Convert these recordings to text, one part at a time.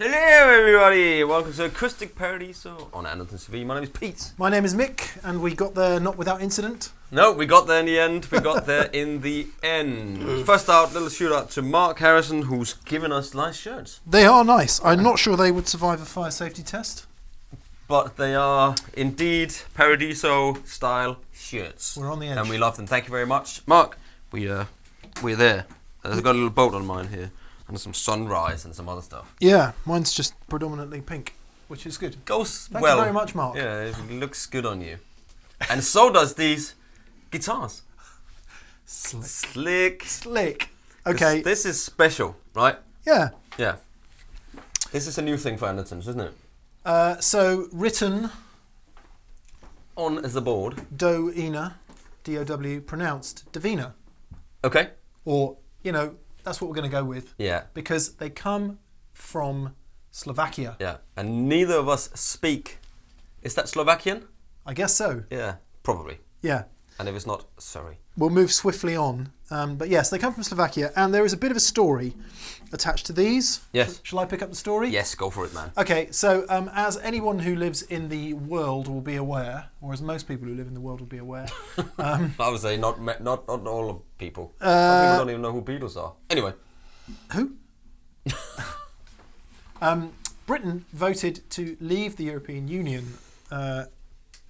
Hello everybody, welcome to Acoustic Paradiso on Andertons TV. My name is Pete. My name is Mick, and we got there not without incident. No, we got there in the end. First out, little shout out to Mark Harrison, who's given us nice shirts. They are nice. I'm not sure they would survive a fire safety test. But they are indeed Paradiso style shirts. We're on the edge. And we love them. Thank you very much. Mark, we're there. I've got a little boat on mine here. And some sunrise and some other stuff. Yeah, mine's just predominantly pink, which is good. Thank you very much, Mark. Yeah, it looks good on you. And so does these guitars. Slick. Okay. This is special, right? Yeah. Yeah. This is a new thing for Andertons, isn't it? So, written on the board. Dowina, D-O-W, pronounced Dowina. Okay. Or, you know, that's what we're going to go with. Yeah. Because they come from Slovakia. Yeah. And neither of us speak. Is that Slovakian? I guess so. Yeah, probably. Yeah. And if it's not, sorry. We'll move swiftly on. But yes, they come from Slovakia, and there is a bit of a story attached to these. Yes. Shall I pick up the story? Yes, go for it, man. Okay, so as anyone who lives in the world will be aware, or as most people who live in the world will be aware... I would say not all of people. Some people don't even know who Beatles are. Anyway. Who? Britain voted to leave the European Union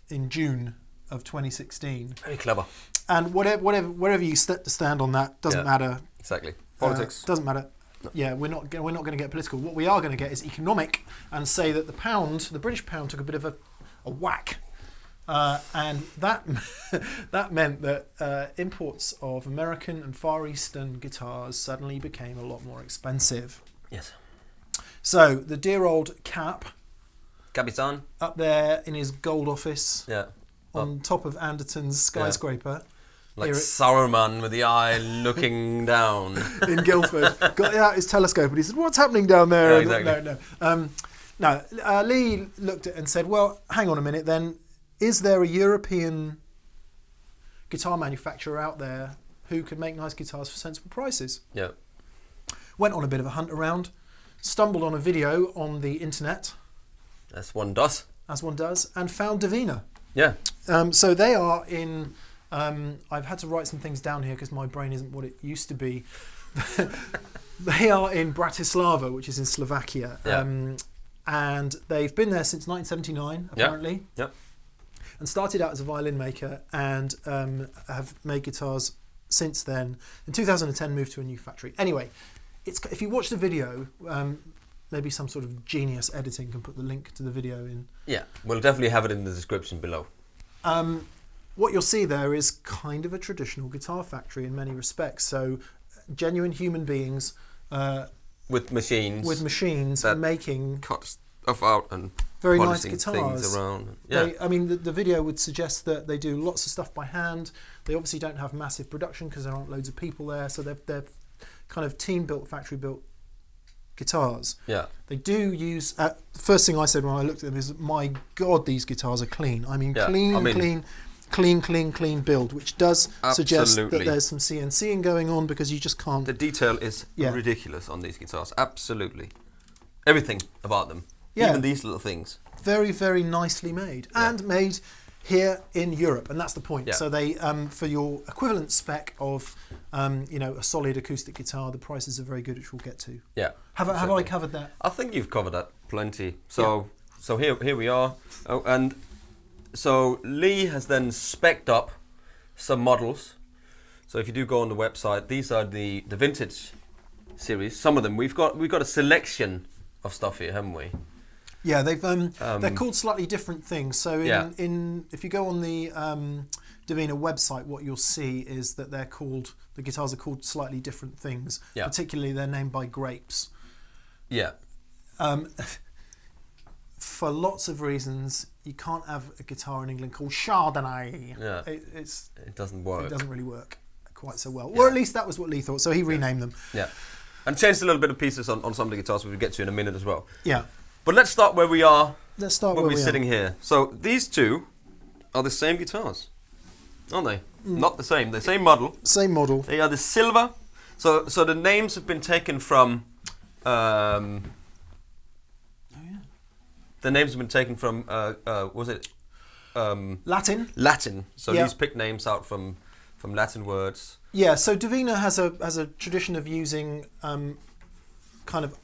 in June of 2016. Very clever. And wherever you stand on that doesn't matter. Exactly. Politics doesn't matter. No. Yeah, we're not going to get political. What we are going to get is economic, and say that the British pound, took a bit of a whack, and that that meant that imports of American and Far Eastern guitars suddenly became a lot more expensive. Yes. So the dear old Capitan, up there in his gold office. Yeah. On top of Anderton's skyscraper. Yeah. Like Saruman with the eye looking down. In Guildford. Got out his telescope and he said, "What's happening down there?" Yeah, exactly. No. Lee looked at it and said, "Well, hang on a minute then. Is there a European guitar manufacturer out there who could make nice guitars for sensible prices?" Yeah. Went on a bit of a hunt around. Stumbled on a video on the internet. As one does. And found Dowina. Yeah. So they are in... I've had to write some things down here because my brain isn't what it used to be. They are in Bratislava, which is in Slovakia. Yeah. And they've been there since 1979, apparently. Yep. And started out as a violin maker and have made guitars since then. In 2010, moved to a new factory. Anyway, if you watch the video, maybe some sort of genius editing can put the link to the video in. Yeah, we'll definitely have it in the description below. What you'll see there is kind of a traditional guitar factory in many respects. So, genuine human beings with machines that making cut stuff out and very nice polishing guitars things around. Yeah, the video would suggest that they do lots of stuff by hand. They obviously don't have massive production because there aren't loads of people there. So they're kind of team-built, factory-built guitars. Yeah. They do use. The first thing I said when I looked at them is, "My God, these guitars are clean." I mean, clean build, which does suggest that there's some CNCing going on because you just can't. The detail is ridiculous on these guitars. Absolutely, everything about them. Yeah. Even these little things. Very, very nicely made and made here in Europe, and that's the point. Yeah. So they, for your equivalent spec of, a solid acoustic guitar, the prices are very good, which we'll get to. Yeah. Have I covered that? I think you've covered that plenty. So here we are. Oh, and so Lee has then spec'd up some models. So if you do go on the website, these are the vintage series. Some of them we've got a selection of stuff here, haven't we? Yeah, they've they're called slightly different things. So if you go on the Dowina website, what you'll see is that the guitars are called slightly different things. Yeah. Particularly, they're named by grapes. Yeah. For lots of reasons, you can't have a guitar in England called Chardonnay. Yeah. It doesn't work. It doesn't really work quite so well. Yeah. Or at least that was what Lee thought. So he renamed them. Yeah. And changed a little bit of pieces on some of the guitars, which we'll get to in a minute as well. Yeah. But let's start where we are. Let's start where we're sitting here. So these two are the same guitars, aren't they? Not the same. The same model. Same model. They are the silver. So the names have been taken from. The names have been taken from. Was it? Latin. Latin. So these pick names out from Latin words. Yeah. So Dowina has a tradition of using kind of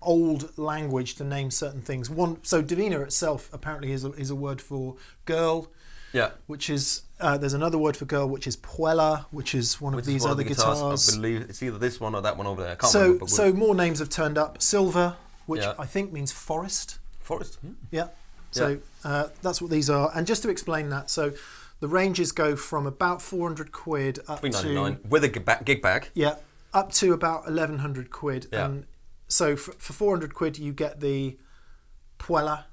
old language to name certain things. So Dowina itself apparently is a word for girl. Yeah. Which is there's another word for girl, which is Pella, which is one of these other guitars. I believe it's either this one or that one over there. I can't remember. So more names have turned up. Silver, which I think means forest. Forest. Yeah. So that's what these are. And just to explain that, so the ranges go from about 400 quid up to $399 with a gig bag. Yeah, up to about 1,100 quid. Yeah. And so for 400 quid, you get the Pella.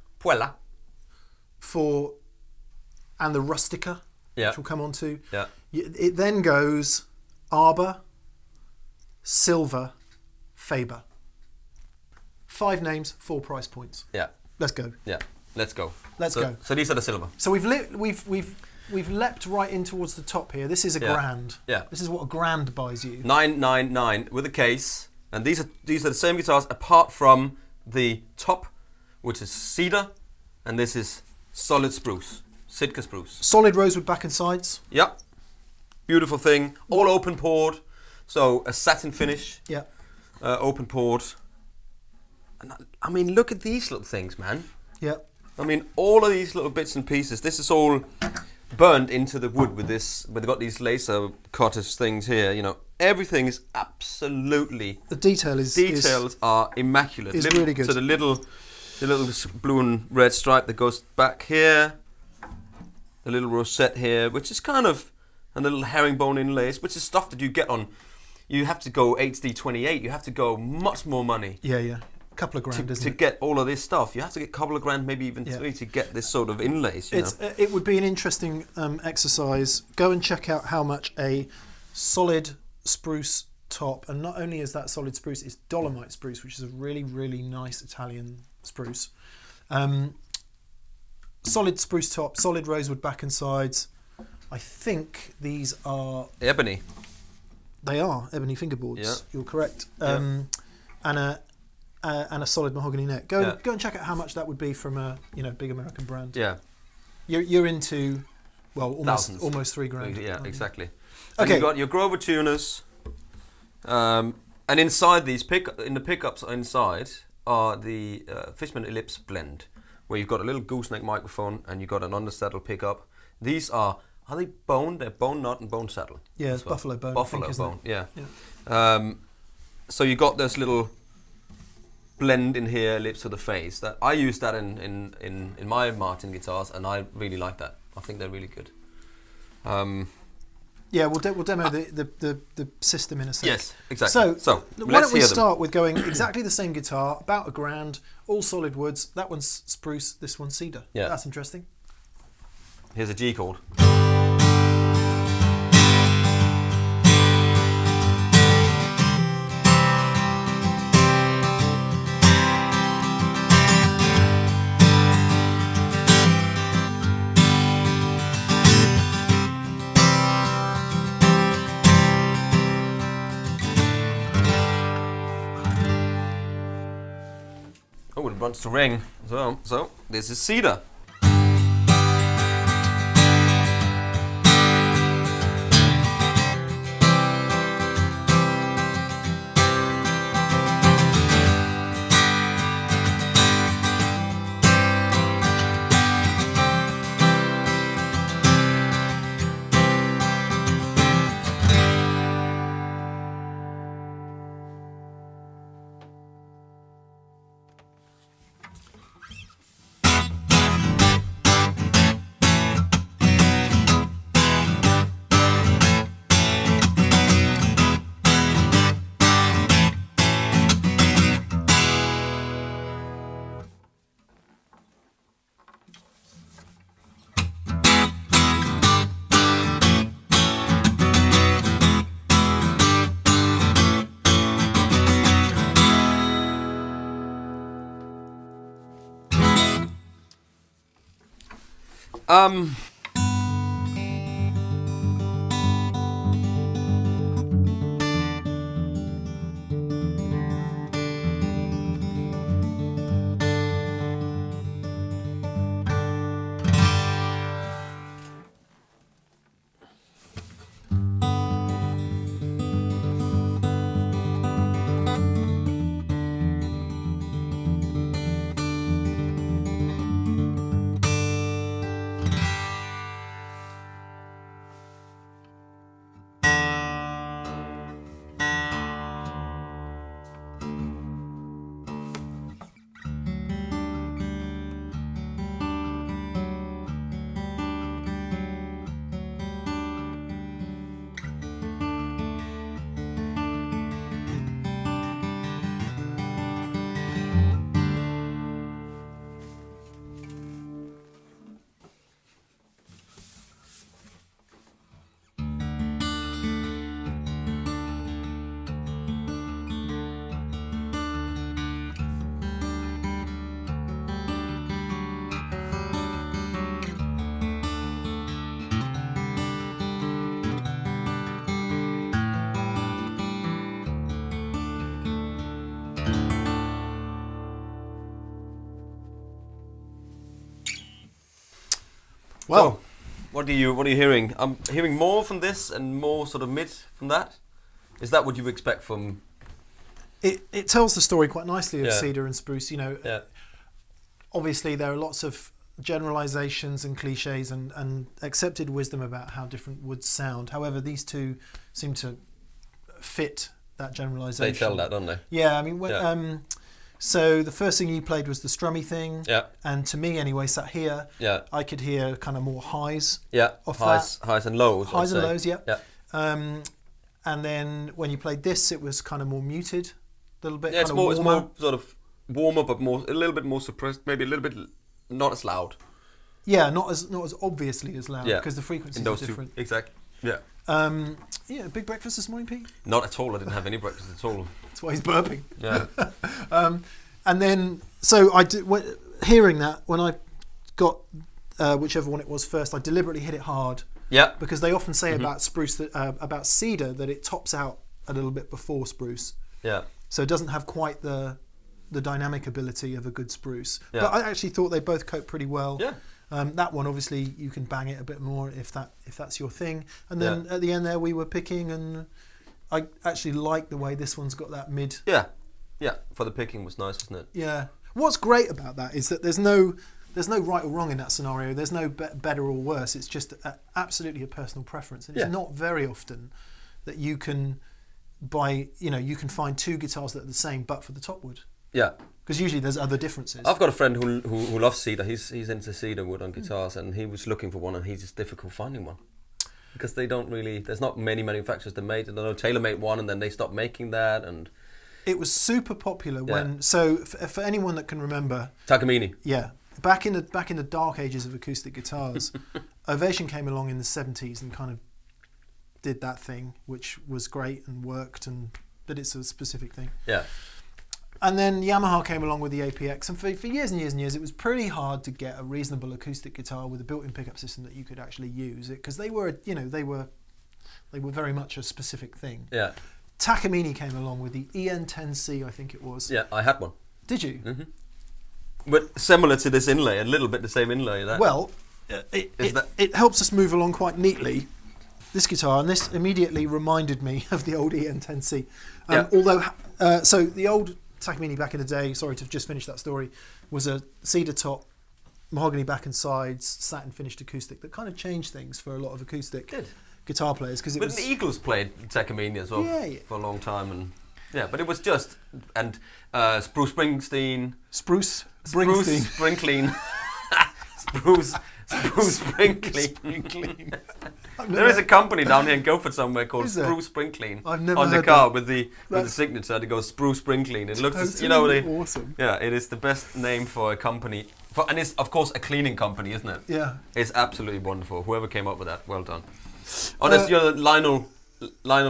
And the Rustica, which we'll come on to. Yeah. It then goes Arbor, Silver, Faber. 5 names, 4 price points. Yeah. Let's go. Yeah. Let's go. So these are the silver. So we've leapt right in towards the top here. This is a grand. Yeah. This is what a grand buys you. 999 with a case. And these are the same guitars apart from the top, which is cedar, and this is solid spruce, Sitka spruce. Solid rosewood back and sides. Yep. Beautiful thing. All open poured, so a satin finish. Yeah. Open poured. And I mean, look at these little things, man. Yeah. I mean, all of these little bits and pieces. This is all burned into the wood with this. But they've got these laser cutters things here. You know, everything is absolutely. The details are immaculate. Is really good. So the little blue and red stripe that goes back here. The little rosette here, which is kind of a little herringbone inlays, which is stuff that you get on. You have to go HD28. You have to go much more money. Yeah. Couple of grand, to get all of this stuff. You have to get a couple of grand, maybe even 3 to get this sort of inlays. It would be an interesting exercise. Go and check out how much a solid spruce top, and not only is that solid spruce, it's dolomite spruce, which is a really, really nice Italian spruce. Solid spruce top, solid rosewood back and sides. I think these are ebony. They are ebony fingerboards. Yeah. You're correct. And a solid mahogany neck. Go and check out how much that would be from a big American brand. Yeah, you're into almost $3,000. Yeah, exactly. Okay, and you've got your Grover tuners, and inside these pickups inside are the Fishman Ellipse blend, where you've got a little gooseneck microphone and you've got an undersaddle pickup. These are Are they bone? They're bone nut and bone saddle. Yeah, it's buffalo bone. Buffalo I think, isn't bone. it? Yeah. So you got this little blend in here, lips to the face. That I use that in my Martin guitars, and I really like that. I think they're really good. Yeah, we'll demo the system in a second. Yes, exactly. So why don't we start with going exactly the same guitar, about $1,000, all solid woods. That one's spruce, this one's cedar. Yeah. That's interesting. Here's a G chord. Oh, it wants to ring as well. So this is cedar. Well, so, what are you hearing? I'm hearing more from this and more sort of mid from that. Is that what you expect from? it tells the story quite nicely of Yeah. cedar and spruce. You know, Yeah. obviously there are lots of generalizations and cliches and accepted wisdom about how different woods sound. However, these two seem to fit that generalization. They tell that, don't they? Yeah, I mean, Yeah. so the first thing you played was the strummy thing. Yeah. And to me, anyway, sat here, Yeah. I could hear kind of more highs. Yeah. Off Highs and lows. I'd Highs and say. lows, yeah. Yeah. And then when you played this, it was kind of more muted, a little bit. Yeah, kind it's of more warmer. sort of warmer, but a little bit more suppressed. Maybe a little bit not as loud. Yeah, not as obviously as loud Yeah. because the frequencies In are those two, different. exactly. Yeah. Yeah, big breakfast this morning, Pete. Not at all. I didn't have any breakfast at all. That's why he's burping. Yeah. And then, so I did, hearing that, when I got whichever one it was first, I deliberately hit it hard Yeah. because they often say about spruce, that, about cedar, that it tops out a little bit before spruce. Yeah. So it doesn't have quite the dynamic ability of a good spruce. Yeah. But I actually thought they both cope pretty well. Yeah. That one, obviously, you can bang it a bit more if that's your thing. And then at the end there, we were picking, and I actually like the way this one's got that mid. Yeah. Yeah. For the picking was nice, wasn't it? Yeah. What's great about that is that there's no there's no right or wrong in that scenario. There's no better or worse. It's just absolutely a personal preference, and it's not very often that you can you can find two guitars that are the same but for the top wood. Yeah. Because usually there's other differences. I've got a friend who loves cedar. He's into cedar wood on guitars, and he was looking for one, and he's just difficult finding one because they don't really. There's not many manufacturers that made. I don't know. Taylor made one, and then they stopped making that, and it was super popular when. So for anyone that can remember, Takamine. Yeah, back in the dark ages of acoustic guitars, Ovation came along in the 70s and kind of did that thing, which was great and worked, but it's a specific thing. Yeah. And then Yamaha came along with the APX, and for years and years and years, it was pretty hard to get a reasonable acoustic guitar with a built-in pickup system that you could actually use it, because they were very much a specific thing. Yeah. Takamine came along with the EN10C, I think it was. Yeah, I had one. Did you? Mm-hmm. But similar to this inlay, a little bit the same inlay. Well, it helps us move along quite neatly. This guitar, and this immediately reminded me of the old EN10C. Although, so the old Takamine back in the day, sorry to just finish that story, was a cedar top, mahogany back and sides, satin finished acoustic that kind of changed things for a lot of acoustic guitar players. Because the Eagles played Takamine as well for a long time, and but it was just Spruce Springsteen, Spruce Sprinkling, Spruce Sprinkling. There is a company down here in Guildford somewhere called Spruce Sprinkling I've never on the heard car that. with the signature. It goes Spruce Sprinkling. It looks, awesome. Yeah, it is the best name for a company, and it's of course a cleaning company, isn't it? Yeah, it's absolutely wonderful. Whoever came up with that, well done. Oh, that's your Lionel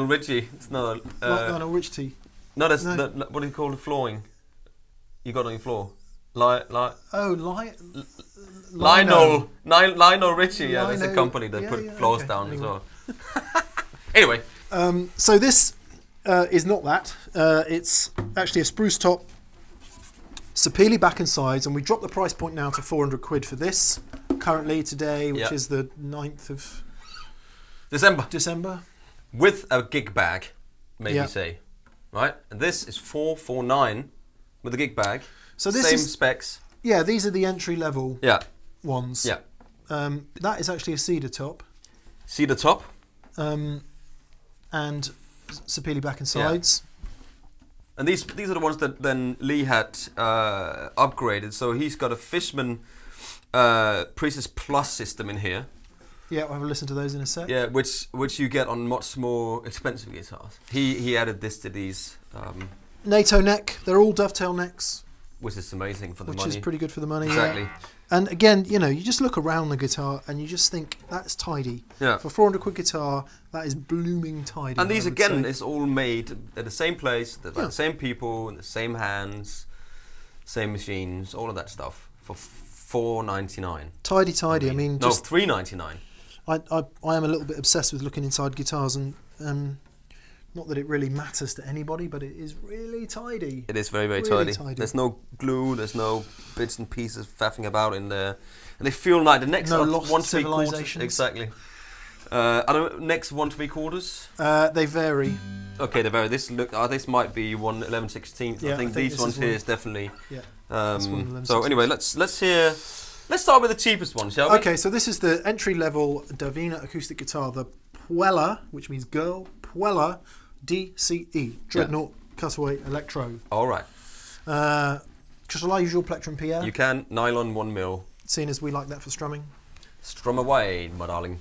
Richie. It's not Lionel Richie. No, that's what do you call the flooring? You got on your floor. Lionel Richie, there's a company that put floors down as well. Anyway. So this is not that. It's actually a spruce top, Sapele back and sides, and we dropped the price point now to 400 quid for this, currently today, which is the 9th of December. With a gig bag, maybe say. Right? And this is 449 with a gig bag. So this same specs. Yeah, these are the entry level ones. Yeah. That is actually a cedar top. Cedar top. And Sapele back and sides. Yeah. And these are the ones that then Lee had upgraded. So he's got a Fishman Princess Plus system in here. Yeah, we'll have a listen to those in a sec. Yeah, which you get on much more expensive guitars. He added this to these. NATO neck. They're all dovetail necks. Which is amazing for the money. Which is pretty good for the money. Exactly. Yeah. And again, you just look around the guitar and you just think, that's tidy. Yeah. For 400 quid guitar, that is blooming tidy. And these, again, is all made at the same place, by the same people, in the same hands, same machines, all of that stuff, for $4.99. Tidy. I mean, no, $3.99. I am a little bit obsessed with looking inside guitars, and not that it really matters to anybody, but it is really tidy. It is very, very tidy. There's no glue, there's no bits and pieces faffing about in there. And they feel like the next lost civilizations. Exactly. Are the next 1 3/4? They vary. Okay, they vary. This might be 1 11/16. Yeah, I think these ones here is definitely. Yeah. So anyway, let's hear. Let's start with the cheapest one, shall we? Okay, so this is the entry-level Dowina acoustic guitar, the Pella, which means girl, Pella DCE, Dreadnought Cutaway Electro. All right. Shall I use your plectrum, Pierre? You can. Nylon 1 mil. Seeing as we like that for strumming. Strum away, my darling.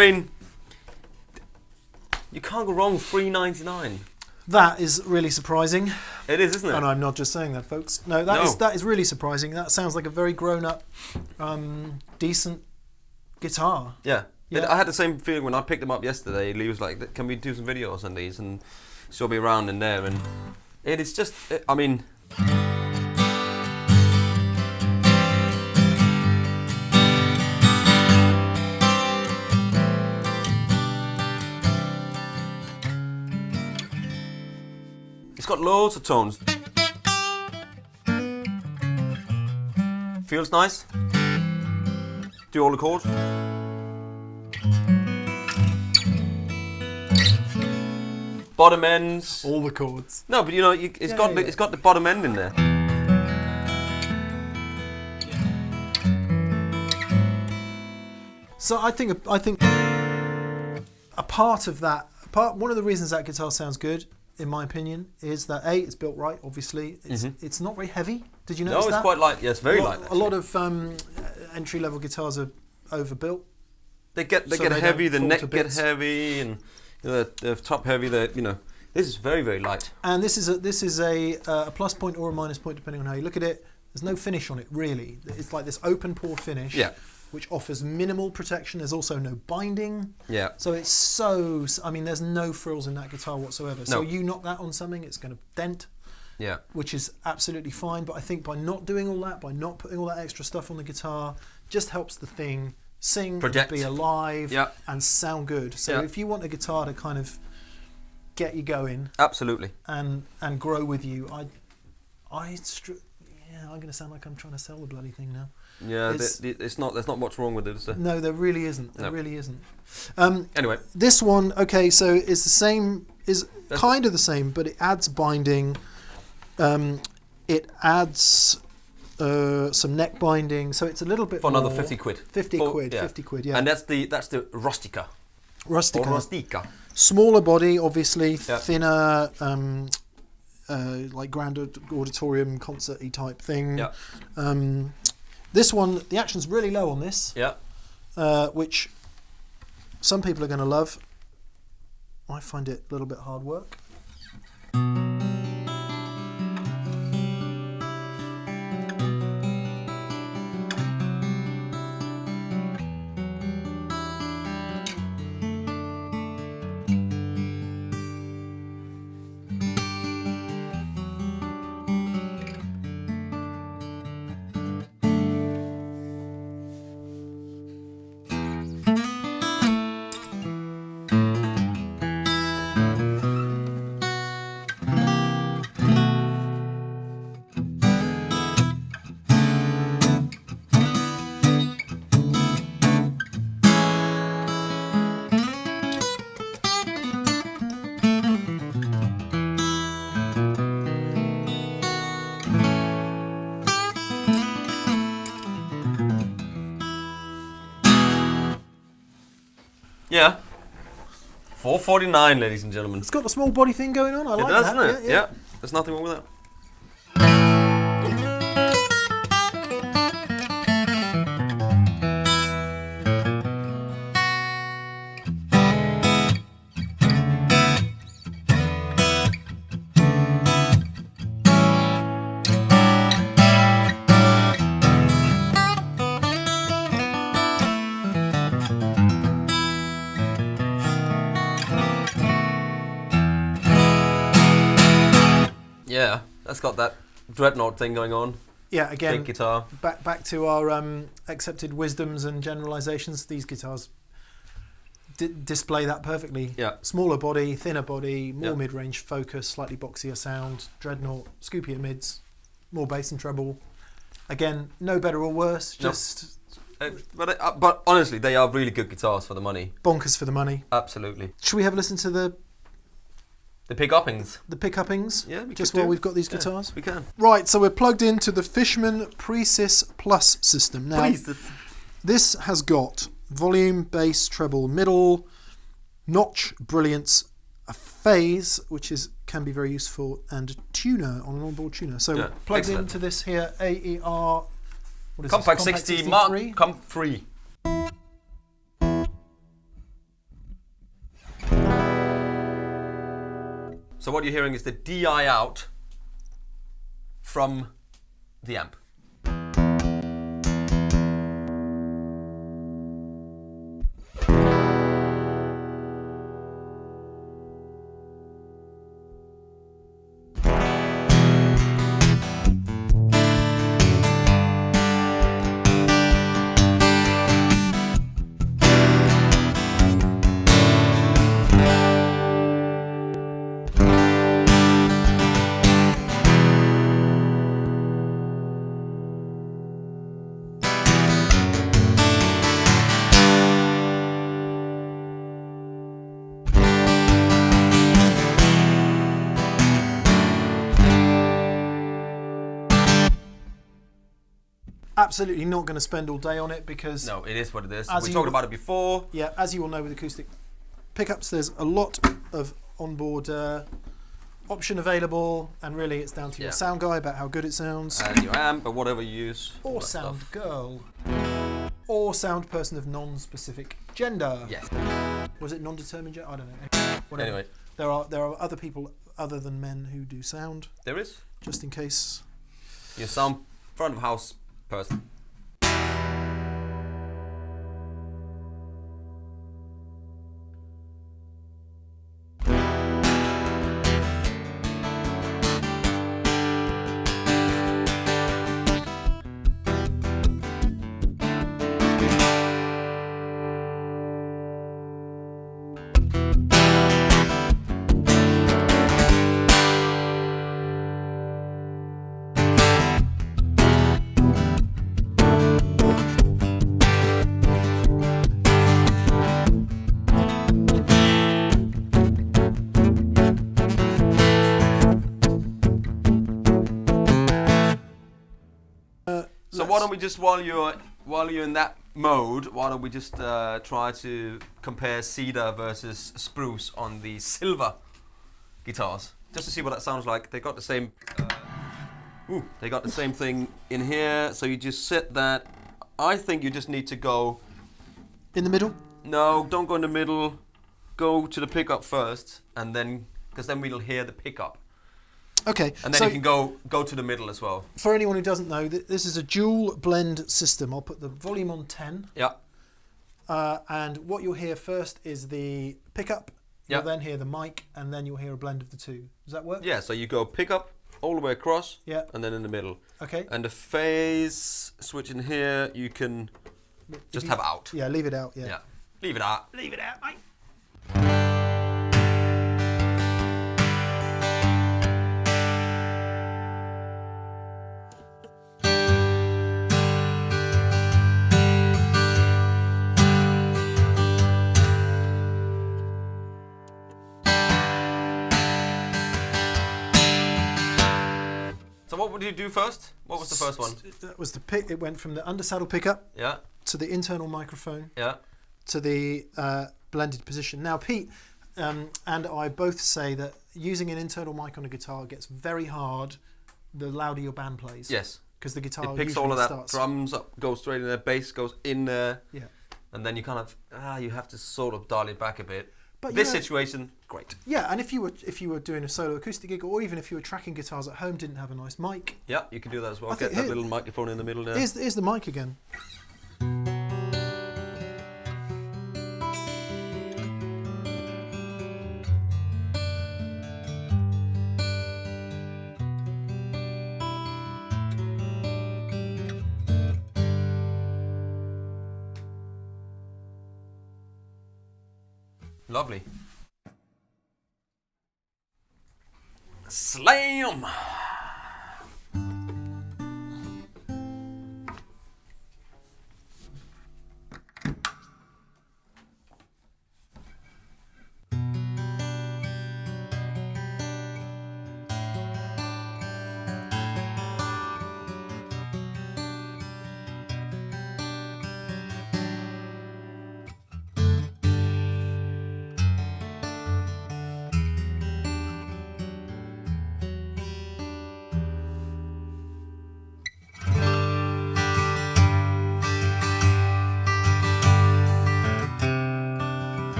mean, you can't go wrong with $399. That is really surprising. It is, isn't it? And I'm not just saying that, folks. No, that is really surprising. That sounds like a very grown-up, decent guitar. Yeah. Yeah. I had the same feeling when I picked them up yesterday. Lee was like, "Can we do some videos on these?" And she'll be around in there, and it is just. I mean. It's got loads of tones. Feels nice. Do all the chords. Bottom ends. All the chords. No, but you know, it's got the bottom end in there. So I think a part of that, one of the reasons that guitar sounds good, in my opinion, is that A, it's built right. Obviously, it's not very heavy. Did you notice that? No, it's quite light. Yes, very light. A lot of entry-level guitars are overbuilt. They get heavy. The neck get heavy, and the top heavy. This is very, very light. And this is a plus point or a minus point depending on how you look at it. There's no finish on it really. It's like this open pore finish. Yeah. Which offers minimal protection. There's also no binding. Yeah. So it's there's no frills in that guitar whatsoever. So you knock that on something, it's going to dent. Yeah. Which is absolutely fine. But I think by not doing all that, by not putting all that extra stuff on the guitar, just helps the thing sing, project, be alive, yeah, and sound good. So if you want a guitar to kind of get you going, absolutely, and grow with you, I'm going to sound like I'm trying to sell the bloody thing now. Yeah, it's not. There's not much wrong with it, is there? No, there really isn't. There really isn't. Anyway, this one, okay, so is the same. Is kind of the same, but it adds binding. It adds some neck binding, so it's a little bit for more, another 50 quid. 50 quid, yeah. And that's the Rustica. Rustica. Smaller body, obviously, thinner, like grand auditorium concert-y type thing. Yeah. This one, the action's really low on this. Yeah. Which some people are going to love. I find it a little bit hard work. Yeah. $4.49, ladies and gentlemen. It's got the small body thing going on. I like that. It does, doesn't it? Yeah. There's nothing wrong with that. Yeah, that's got that dreadnought thing going on. Yeah, again, big guitar. Back to our accepted wisdoms and generalizations. These guitars display that perfectly. Yeah. Smaller body, thinner body, more mid-range focus, slightly boxier sound, dreadnought, scoopier mids, more bass and treble. Again, no better or worse, just... But honestly, they are really good guitars for the money. Bonkers for the money. Absolutely. Should we have a listen to the pick-uppings? The pick-uppings? Yeah, we just while we've got these guitars? We can. Right, so we're plugged into the Fishman Precis Plus system. Now, this has got volume, bass, treble, middle, notch, brilliance, a phase, which can be very useful, and a tuner on an onboard tuner. So plugged into this here AER... What is Compact this? 60 Mark Comp 3. So what you're hearing is the DI out from the amp. Absolutely not going to spend all day on it because No, it is what it is. As We you- talked about it before. yeah, as you all know with acoustic pickups, there's a lot of onboard option available, and really it's down to your Yeah. sound guy about how good it sounds, And your amp, or whatever you use. all or that sound stuff. girl, or sound person of non-specific gender. Yes. Was it non-determined gender? I don't know. Whatever. Anyway, There are other people other than men who do sound, there is just in case. your sound front of house person. So why don't we just, while you're in that mode, why don't we just try to compare cedar versus spruce on the silver guitars, just to see what that sounds like. They got the same. They got the same thing in here. So you just set that. I think you just need to go. In the middle? No, don't go in the middle. Go to the pickup first, and then because then we'll hear the pickup, Okay. and then so you can go to the middle as well. for anyone who doesn't know, this is a dual blend system. I'll put the volume on 10. Yeah. And what you'll hear first is the pickup. You'll Yeah. then hear the mic, and then you'll hear a blend of the two. Does that work? Yeah. So you go pickup all the way across. Yeah. And then in the middle. Okay. And the phase switch in here, you can just have out. Yeah, leave it out. Yeah. Yeah. Leave it out. Leave it out, mate. So what would you do first? What was the first one? That was the pick. It went from the undersaddle pickup Yeah. to the internal microphone Yeah. to the blended position. Now, Pete and I both say that using an internal mic on a guitar gets very hard the louder your band plays. Yes. Because the guitar It picks usually all of that. starts. Drums up, goes straight in there. Bass goes in there. Yeah. And then you kind of you have to sort of dial it back a bit. But This you know- situation, great. Yeah, and if you were doing a solo acoustic gig, or even if you were tracking guitars at home, didn't have a nice mic, Yeah, you can do that as well. I Get think that here- little microphone in the middle there. here's the mic again. Lovely. Slam!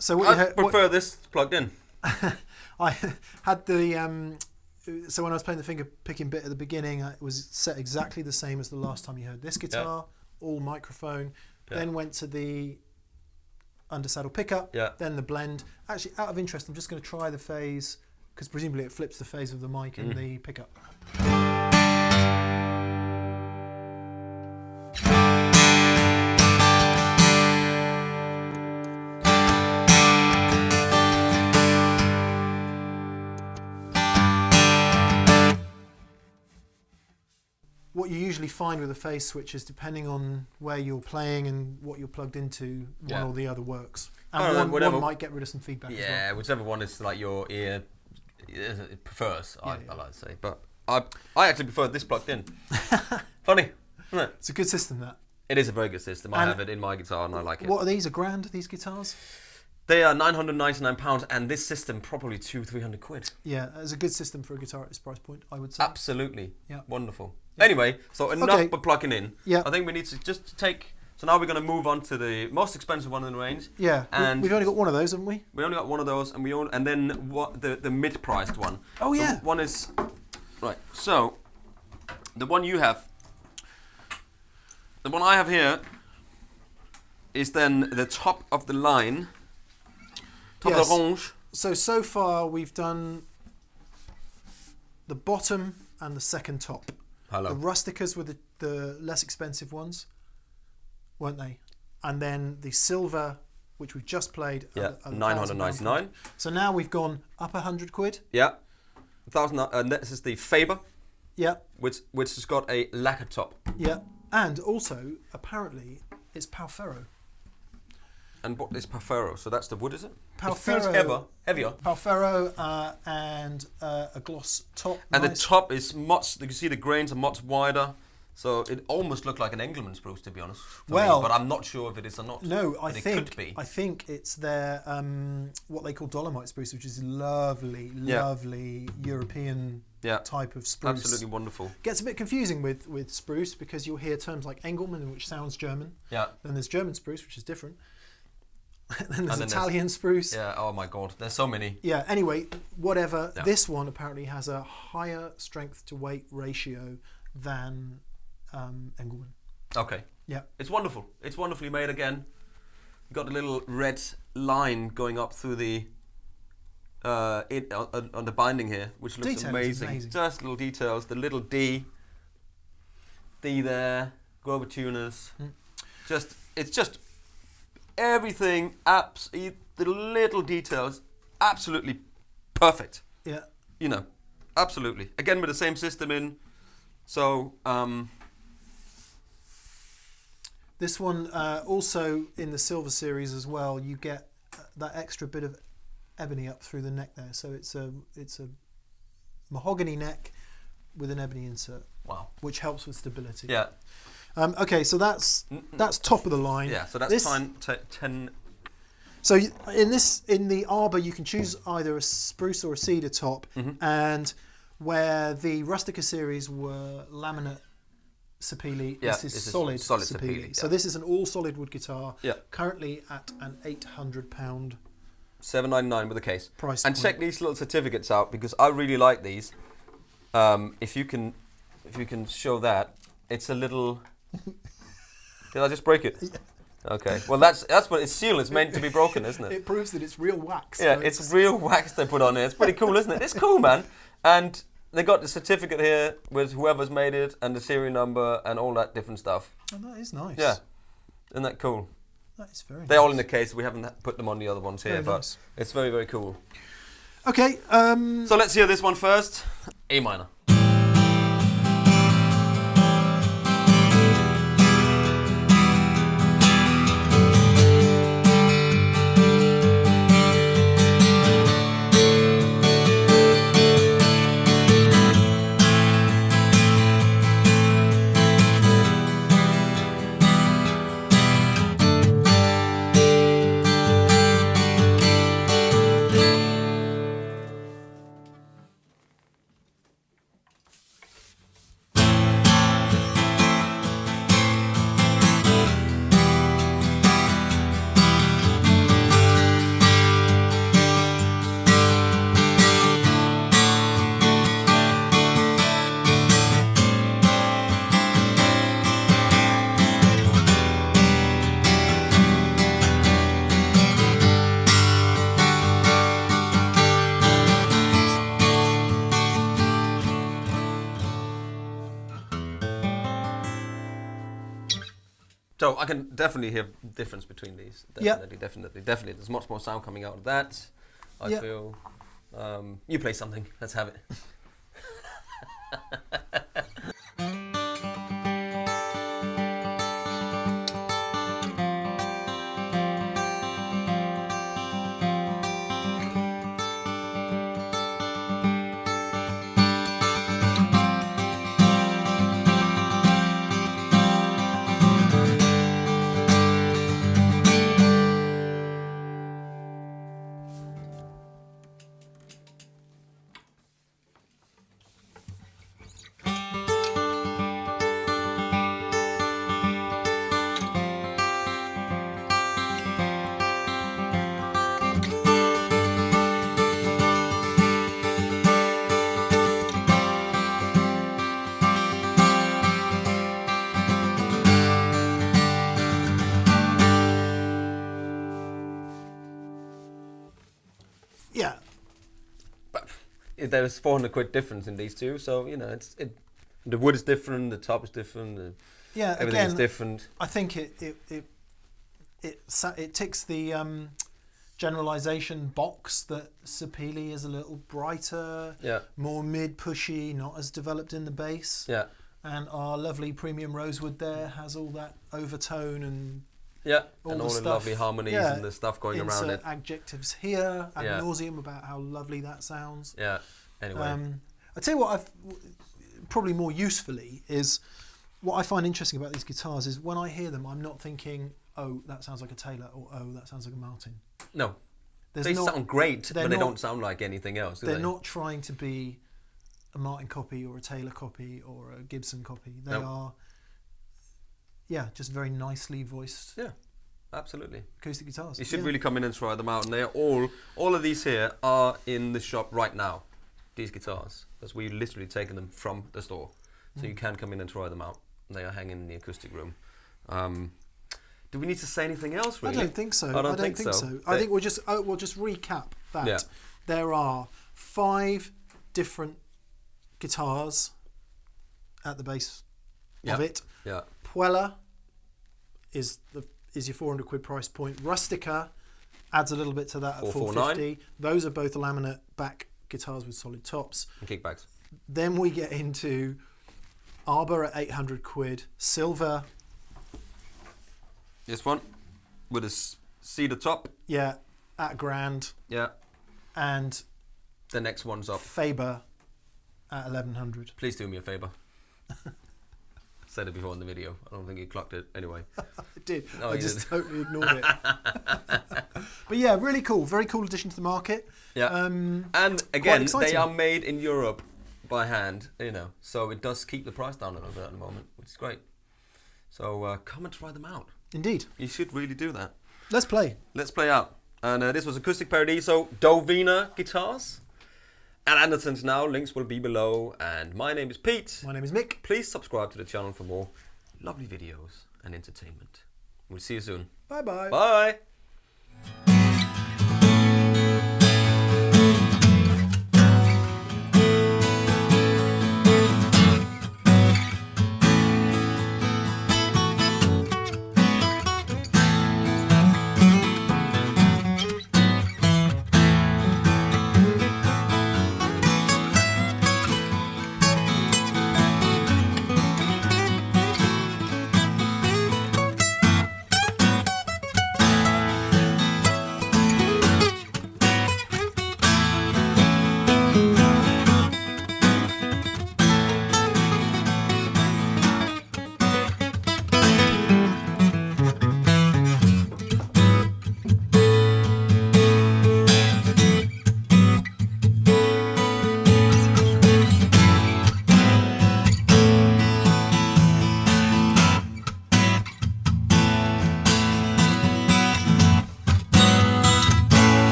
So what you I heard, prefer this plugged in. I had the so when I was playing the finger picking bit at the beginning, it was set exactly the same as the last time you heard this guitar, all microphone. Then went to the undersaddle pickup, then the blend. Actually, out of interest, I'm just going to try the phase because presumably it flips the phase of the mic in the pickup. What you usually find with a phase switch is depending on where you're playing and what you're plugged into, one or the other works. And one might get rid of some feedback as well. Yeah, whichever one is like your ear it prefers, I like to say. But I actually prefer this plugged in. Funny, isn't it? It's a good system, that. It is a very good system. I have it in my guitar and I like it. What are these? A grand, these guitars? They are £999 and this system probably £200-300. Yeah, it's a good system for a guitar at this price point, I would say. Absolutely. Yeah. Wonderful. Yeah. Anyway, so enough for plugging in. Yeah. I think we need to just take... So now we're going to move on to the most expensive one in the range. Yeah, and we've only got one of those, haven't we? We only got one of those, and then what the mid-priced one. Oh yeah. So one is right. So the one you have, the one I have here, is then the top of the line, top of the range. So far we've done the bottom and the second top. Hello. The Rusticas were the less expensive ones, weren't they? And then the silver, which we've just played, £999. So now we've gone up £100. Yeah, 1,000. And this is the Faber. Yeah. Which has got a lacquer top. Yeah, and also apparently it's Palfero. And what is Palfero? So that's the wood, is it? Palfero, it feels heavier. Palfero and a gloss top. And the top is much. You can see the grains are much wider. So it almost looked like an Engelmann spruce, to be honest. Well, but I'm not sure if it is or not. No, I think it's their what they call Dolomite spruce, which is lovely European type of spruce. Absolutely wonderful. Gets a bit confusing with spruce because you'll hear terms like Engelmann, which sounds German. Yeah. Then there's German spruce, which is different. then there's Italian spruce. Yeah. Oh my God. There's so many. Yeah. Anyway, whatever. Yeah. This one apparently has a higher strength to weight ratio than Engelmann. Okay. Yeah. It's wonderful. It's wonderfully made again. You've got a little red line going up through the on the binding here, which looks amazing. Just little details. The little D there. Grover tuners. It's just everything. The little details. Absolutely perfect. Yeah. You know, absolutely. Again with the same system in. So. This one also in the silver series as well. You get that extra bit of ebony up through the neck there. So it's a mahogany neck with an ebony insert. Wow. Which helps with stability. Yeah. Okay, so that's top of the line. Yeah. So that's 10. So in the arbor you can choose either a spruce or a cedar top, and where the Rustica series were laminate sapele, this is solid sapele. Yeah. So this is an all solid wood guitar. Yeah. Currently at an £800. $799 with a case. Price and point. check these little certificates out because I really like these. If you can show that, it's a little. Did I just break it? Yeah. Okay. Well, that's what it's sealed. It's meant to be broken, isn't it? It proves that it's real wax. Yeah, it's real wax they put on it. It's pretty cool, isn't it? It's cool, man. And they got the certificate here with whoever's made it and the serial number and all that different stuff. Oh, that is nice. Yeah. Isn't that cool? That is very nice. They're all in the case. We haven't put them on the other ones here, but nice. It's very, very cool. Okay. So let's hear this one first. A minor. So I can definitely hear difference between these. Definitely. There's much more sound coming out of that. I feel. You play something. Let's have it. Yeah. But there's 400 quid difference in these two, so you know the wood is different, the top is different, everything is different. I think it ticks the generalization box that Sapele is a little brighter, more mid pushy, not as developed in the bass. Yeah. And our lovely premium rosewood there has all that overtone and all the lovely harmonies and the stuff going around it. Adjectives here ad nauseum about how lovely that sounds. Yeah. Anyway, I tell you what, I've probably more usefully is what I find interesting about these guitars is when I hear them, I'm not thinking, oh, that sounds like a Taylor, or oh, that sounds like a Martin. No, they sound great, but they don't sound like anything else. They're not trying to be a Martin copy or a Taylor copy or a Gibson copy. They are, just very nicely voiced. Yeah, absolutely. Acoustic guitars. You should really come in and try them out. And they are all of these here are in the shop right now. These guitars, because we've literally taken them from the store, so you can come in and try them out. They are hanging in the acoustic room. Do we need to say anything else? Really? I don't think so. I don't think so. I think we'll just recap that. Yeah. There are 5 different guitars at the base of it. Yeah. Pella is your 400 quid price point. Rustica adds a little bit to that at 450. Those are both laminate back guitars with solid tops. And kickbacks. Then we get into Arbor at 800 quid. Silver. This one with a cedar top. Yeah, at grand. Yeah. And the next one's up. Faber at 1100. Please do me a favour. Said it before in the video. I don't think you clocked it anyway. I did. Oh, I just totally ignored it. But yeah, really cool. Very cool addition to the market. Yeah. And again, they are made in Europe by hand, so it does keep the price down a little bit at the moment, which is great. So come and try them out. Indeed. You should really do that. Let's play. Let's play out. And this was Acoustic Paradiso Dowina guitars. At Andertons now, links will be below. And my name is Pete. My name is Mick. Please subscribe to the channel for more lovely videos and entertainment. We'll see you soon. Bye-bye. Bye.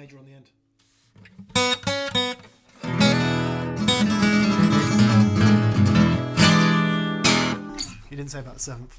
major on the end. You didn't say about the 7th.